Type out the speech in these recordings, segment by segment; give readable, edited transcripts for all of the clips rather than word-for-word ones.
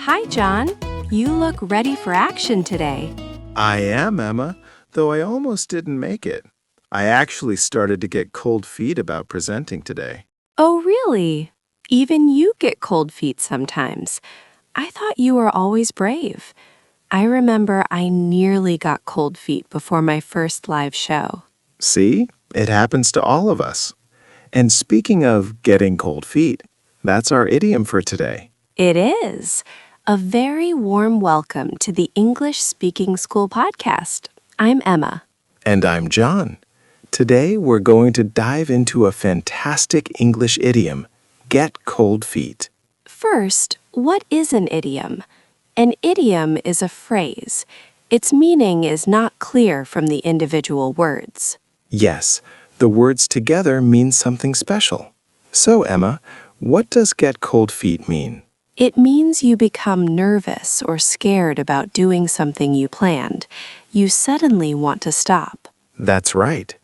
Hi, John. You look ready for action today. I am, Emma, though I almost didn't make it. I actually started to get cold feet about presenting today. Oh, really? Even you get cold feet sometimes. I thought you were always brave. I remember I nearly got cold feet before my first live show. See, it happens to all of us. And speaking of getting cold feet, that's our idiom for today. It is. A very warm welcome to the English Speaking School podcast. I'm Emma. And I'm John. Today we're going to dive into a fantastic English idiom, get cold feet. First, what is an idiom? An idiom is a phrase. Its meaning is not clear from the individual words. Yes, the words together mean something special. So, Emma, what does get cold feet mean? It means you become nervous or scared about doing something you planned. You suddenly want to stop. That's right.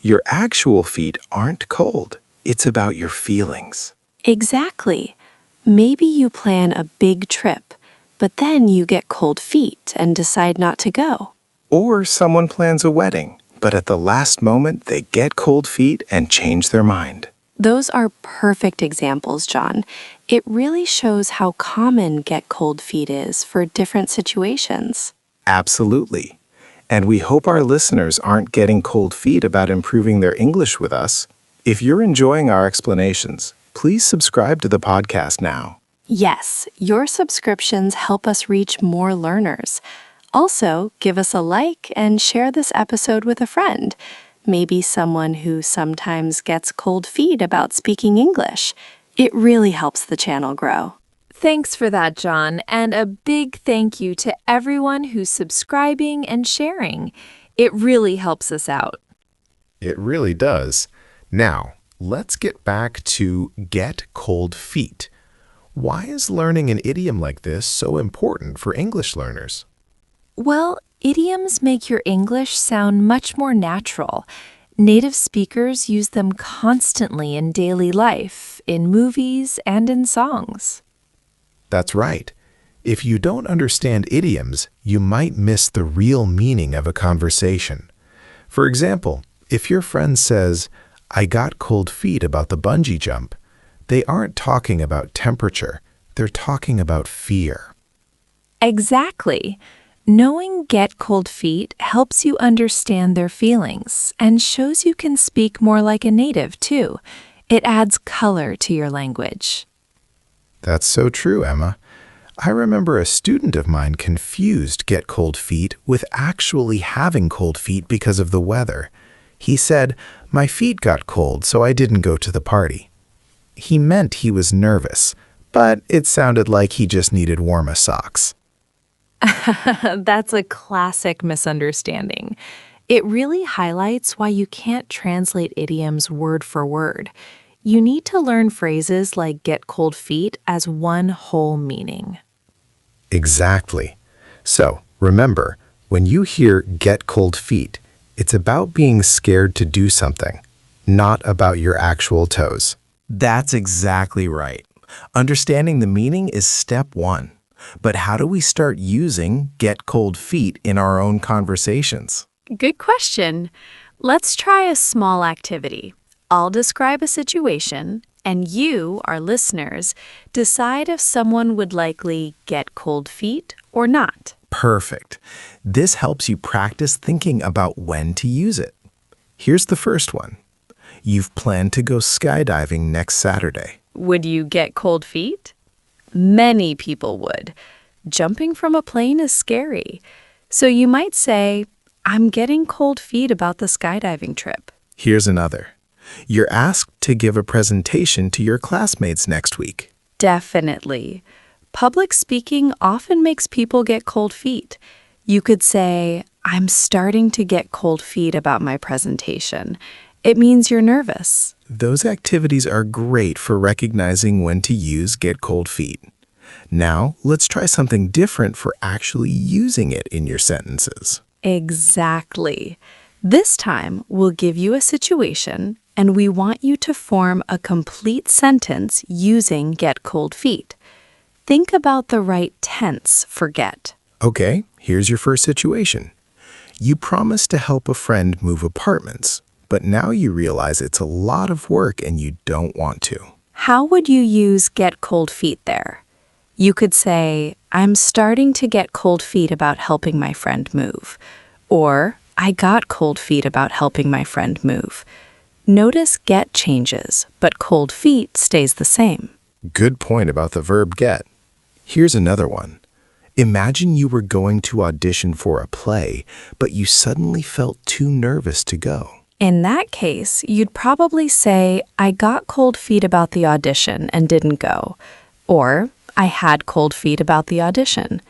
Your actual feet aren't cold. It's about your feelings. Exactly. Maybe you plan a big trip, but then you get cold feet and decide not to go. Or someone plans a wedding, but at the last moment they get cold feet and change their mind. Those are perfect examples, John. It really shows how common get cold feet is for different situations. Absolutely. And we hope our listeners aren't getting cold feet about improving their English with us. If you're enjoying our explanations, please subscribe to the podcast now. Yes, your subscriptions help us reach more learners. Also, give us a like and share this episode with a friend. Maybe someone who sometimes gets cold feet about speaking English. It really helps the channel grow. Thanks for that, John, and a big thank you to everyone who's subscribing and sharing. It really helps us out. It really does. Now, let's get back to get cold feet. Why is learning an idiom like this so important for English learners? Well, idioms make your English sound much more natural. Native speakers use them constantly in daily life, in movies, and in songs. That's right. If you don't understand idioms, you might miss the real meaning of a conversation. For example, if your friend says, "I got cold feet about the bungee jump," they aren't talking about temperature. They're talking about fear. Exactly. Knowing get cold feet helps you understand their feelings and shows you can speak more like a native, too. It adds color to your language. That's so true, Emma. I remember a student of mine confused get cold feet with actually having cold feet because of the weather. He said, "My feet got cold, so I didn't go to the party." He meant he was nervous, but it sounded like he just needed warmer socks. That's a classic misunderstanding. It really highlights why you can't translate idioms word for word. You need to learn phrases like get cold feet as one whole meaning. Exactly. So, remember, when you hear get cold feet, it's about being scared to do something, not about your actual toes. That's exactly right. Understanding the meaning is step one. But how do we start using get cold feet in our own conversations? Good question. Let's try a small activity. I'll describe a situation, and you, our listeners, decide if someone would likely get cold feet or not. Perfect. This helps you practice thinking about when to use it. Here's the first one. You've planned to go skydiving next Saturday. Would you get cold feet? Many people would. Jumping from a plane is scary. So you might say, "I'm getting cold feet about the skydiving trip." Here's another. You're asked to give a presentation to your classmates next week. Definitely. Public speaking often makes people get cold feet. You could say, "I'm starting to get cold feet about my presentation." It means you're nervous. Those activities are great for recognizing when to use get cold feet. Now, let's try something different for actually using it in your sentences. Exactly. This time, we'll give you a situation, and we want you to form a complete sentence using get cold feet. think about the right tense for get. Okay, here's your first situation. You promised to help a friend move apartments, but now you realize it's a lot of work and you don't want to. How would you use get cold feet there? You could say, I'm starting to get cold feet about helping my friend move. Or, I got cold feet about helping my friend move. Notice get changes, but cold feet stays the same. Good point about the verb get. Here's another one. Imagine you were going to audition for a play, but you suddenly felt too nervous to go. In that case, you'd probably say, I got cold feet about the audition and didn't go. Or, I had cold feet about the audition.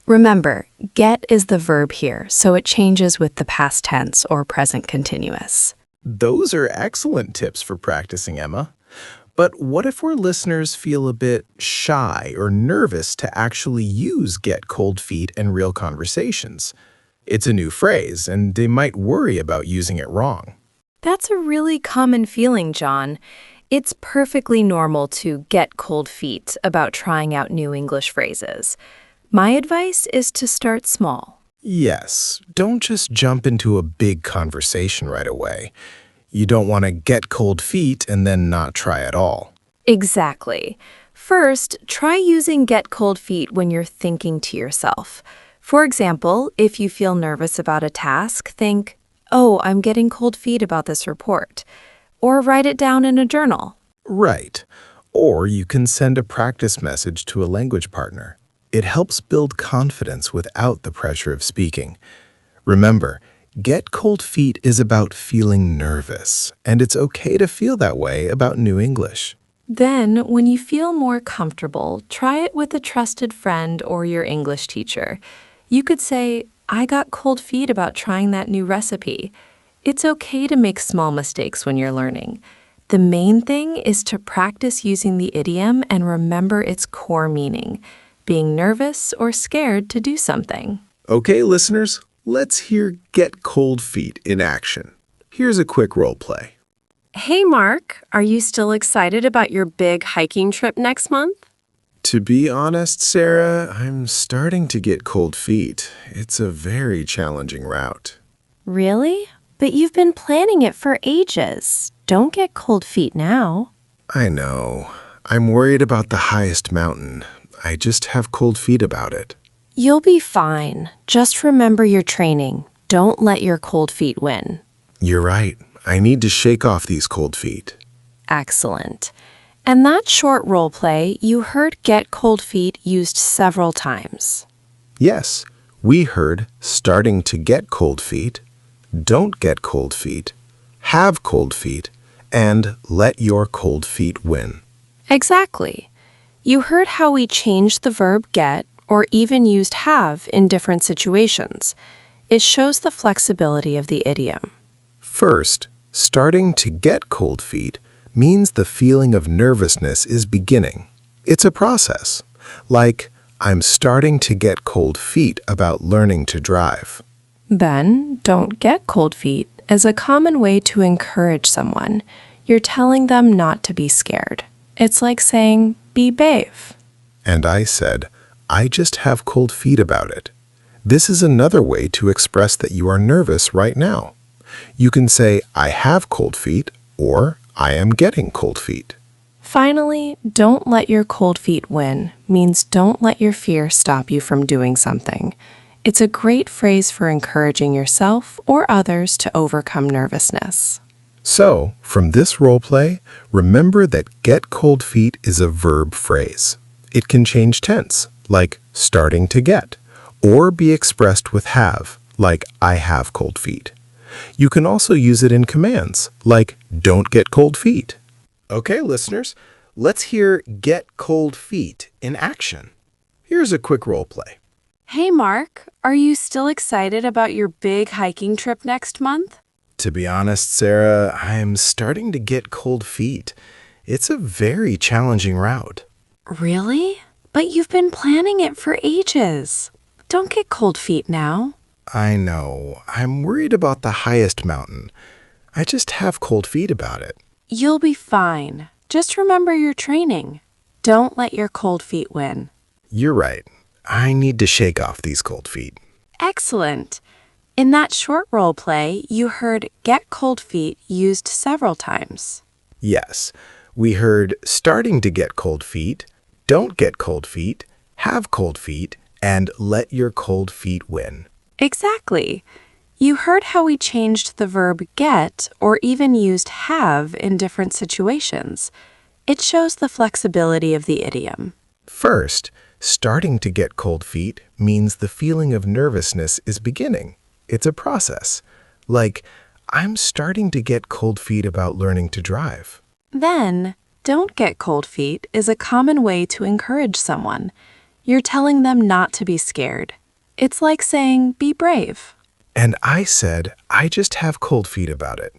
Remember, get is the verb here, so it changes with the past tense or present continuous. Those are excellent tips for practicing, Emma. But what if our listeners feel a bit shy or nervous to actually use get cold feet in real conversations? It's a new phrase, and they might worry about using it wrong. That's a really common feeling, John. It's perfectly normal to get cold feet about trying out new English phrases. My advice is to start small. Yes, don't just jump into a big conversation right away. You don't want to get cold feet and then not try at all. Exactly. First, try using get cold feet when you're thinking to yourself. For example, if you feel nervous about a task, think, oh, I'm getting cold feet about this report. Or write it down in a journal. Right. Or you can send a practice message to a language partner. It helps build confidence without the pressure of speaking. Remember, get cold feet is about feeling nervous, and it's okay to feel that way about new English. Then, when you feel more comfortable, try it with a trusted friend or your English teacher. You could say, I got cold feet about trying that new recipe. It's okay to make small mistakes when you're learning. The main thing is to practice using the idiom and remember its core meaning, being nervous or scared to do something. Okay, listeners, let's hear get cold feet in action. Here's a quick role play. Hey, Mark, are you still excited about your big hiking trip next month? To be honest, Sarah, I'm starting to get cold feet. It's a very challenging route. Really? But you've been planning it for ages. Don't get cold feet now. I know. I'm worried about the highest mountain. I just have cold feet about it. You'll be fine. Just remember your training. Don't let your cold feet win. You're right. I need to shake off these cold feet. Excellent. And that short role play, you heard get cold feet used several times. Yes, we heard starting to get cold feet, don't get cold feet, have cold feet, and let your cold feet win. Exactly. You heard how we changed the verb get or even used have in different situations. It shows the flexibility of the idiom. First, starting to get cold feet means the feeling of nervousness is beginning. It's a process, like I'm starting to get cold feet about learning to drive. Then, don't get cold feet is a common way to encourage someone. You're telling them not to be scared. It's like saying, be brave. And I said, I just have cold feet about it. This is another way to express that you are nervous right now. You can say, I have cold feet, or I am getting cold feet. Finally, don't let your cold feet win means don't let your fear stop you from doing something. It's a great phrase for encouraging yourself or others to overcome nervousness. So, from this role play, remember that get cold feet is a verb phrase. It can change tense, like starting to get, or be expressed with have, like I have cold feet. You can also use it in commands, like don't get cold feet. Okay, listeners, let's hear get cold feet in action. Here's a quick role play. Hey, Mark, are you still excited about your big hiking trip next month? To be honest, Sarah, I'm starting to get cold feet. It's a very challenging route. Really? But you've been planning it for ages. Don't get cold feet now. I know. I'm worried about the highest mountain. I just have cold feet about it. You'll be fine. Just remember your training. Don't let your cold feet win. You're right. I need to shake off these cold feet. Excellent. In that short role play, you heard get cold feet used several times. Yes, we heard starting to get cold feet, don't get cold feet, have cold feet, and let your cold feet win. Exactly. You heard how we changed the verb get or even used have in different situations. It shows the flexibility of the idiom. First, starting to get cold feet means the feeling of nervousness is beginning. It's a process. Like, I'm starting to get cold feet about learning to drive. Then, don't get cold feet is a common way to encourage someone. You're telling them not to be scared. It's like saying, be brave. And I said, I just have cold feet about it.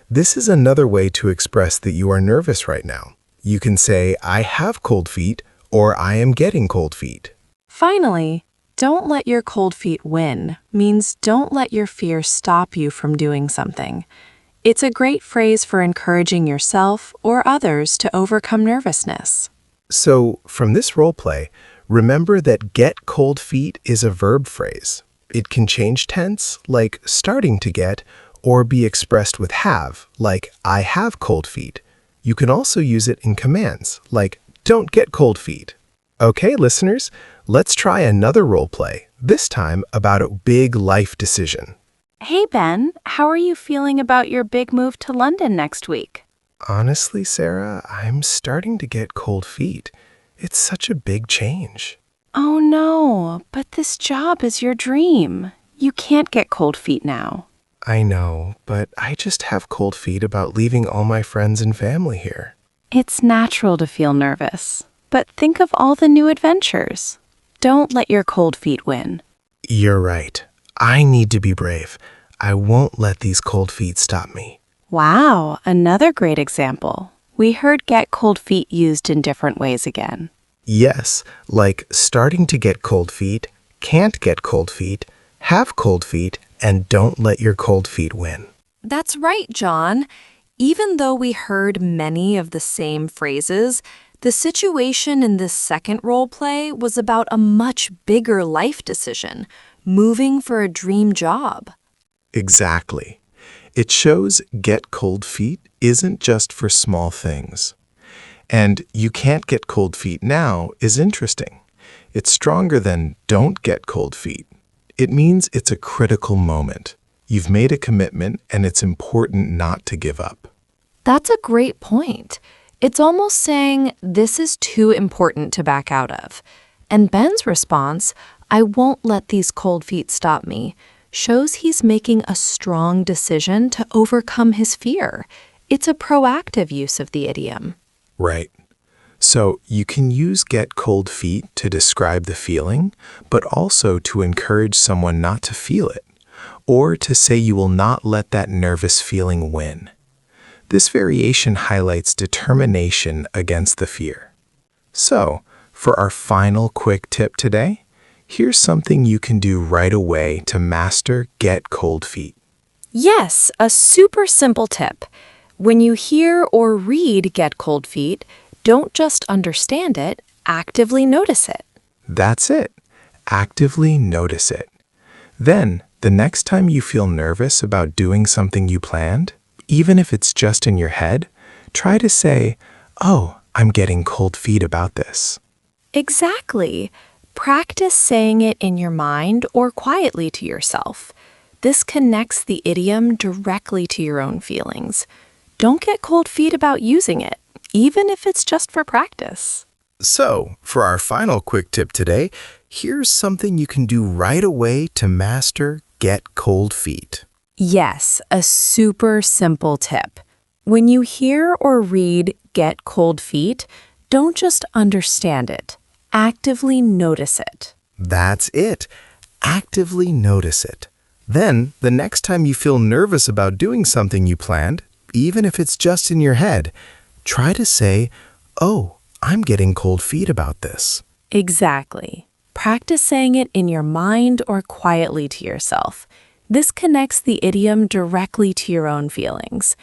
This is another way to express that you are nervous right now. You can say, I have cold feet, or I am getting cold feet. Finally, don't let your cold feet win means don't let your fear stop you from doing something. It's a great phrase for encouraging yourself or others to overcome nervousness. So, from this role play, remember that get cold feet is a verb phrase. It can change tense, like starting to get, or be expressed with have, like I have cold feet. You can also use it in commands, like don't get cold feet. Okay, listeners, let's try another role play, this time about a big life decision. Hey Ben, how are you feeling about your big move to London next week? Honestly, Sarah, I'm starting to get cold feet. It's such a big change. Oh no, but this job is your dream. You can't get cold feet now. I know, but I just have cold feet about leaving all my friends and family here. It's natural to feel nervous, but think of all the new adventures. Don't let your cold feet win. You're right. I need to be brave. I won't let these cold feet stop me. Wow, another great example. We heard get cold feet used in different ways again. Yes, like starting to get cold feet, can't get cold feet, have cold feet, and don't let your cold feet win. That's right, John. Even though we heard many of the same phrases, the situation in this second role play was about a much bigger life decision, moving for a dream job. Exactly. It shows get cold feet isn't just for small things. And you can't get cold feet now is interesting. It's stronger than don't get cold feet. It means it's a critical moment. You've made a commitment and it's important not to give up. That's a great point. It's almost saying this is too important to back out of. And Ben's response, I won't let these cold feet stop me, shows he's making a strong decision to overcome his fear. It's a proactive use of the idiom. Right. So you can use get cold feet to describe the feeling, but also to encourage someone not to feel it, or to say you will not let that nervous feeling win. This variation highlights determination against the fear. So, for our final quick tip today, here's something you can do right away to master get cold feet. Yes, a super simple tip. When you hear or read get cold feet, don't just understand it, actively notice it. That's it. Actively notice it. Then, the next time you feel nervous about doing something you planned, even if it's just in your head, try to say, oh, I'm getting cold feet about this. Exactly. Practice saying it in your mind or quietly to yourself. This connects the idiom directly to your own feelings. Don't get cold feet about using it, even if it's just for practice. So, for our final quick tip today, here's something you can do right away to master get cold feet. Yes, a super simple tip. When you hear or read get cold feet, don't just understand it. Actively notice it. That's it. Actively notice it. Then, the next time you feel nervous about doing something you planned, even if it's just in your head, try to say, oh, I'm getting cold feet about this. Exactly. Practice saying it in your mind or quietly to yourself. This connects the idiom directly to your own feelings.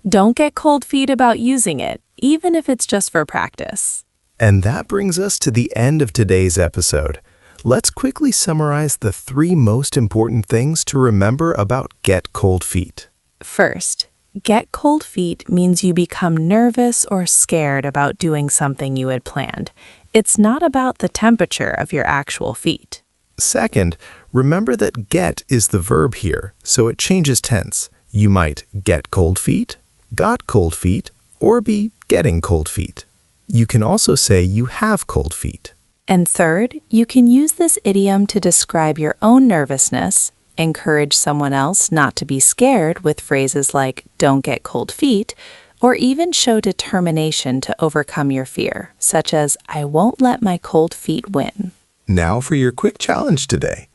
Don't get cold feet about using it, even if it's just for practice. And that brings us to the end of today's episode. Let's quickly summarize the 3 most important things to remember about get cold feet. First, get cold feet means you become nervous or scared about doing something you had planned. It's not about the temperature of your actual feet. Second, remember that get is the verb here, so it changes tense. You might get cold feet, got cold feet, or be getting cold feet. You can also say you have cold feet. And third, you can use this idiom to describe your own nervousness, encourage someone else not to be scared with phrases like don't get cold feet, or even show determination to overcome your fear, such as I won't let my cold feet win. Now for your quick challenge today.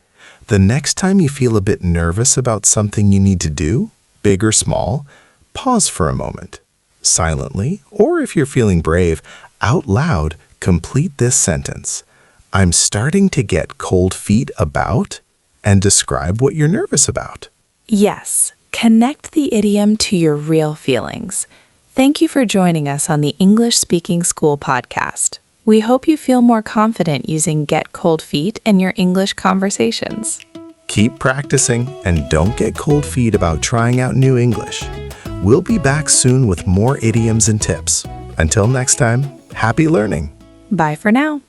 The next time you feel a bit nervous about something you need to do, big or small, pause for a moment. Silently, or if you're feeling brave, out loud, complete this sentence. I'm starting to get cold feet about, and describe what you're nervous about. Yes, connect the idiom to your real feelings. Thank you for joining us on the English Speaking School podcast. We hope you feel more confident using get cold feet in your English conversations. Keep practicing and don't get cold feet about trying out new English. We'll be back soon with more idioms and tips. Until next time, happy learning. Bye for now.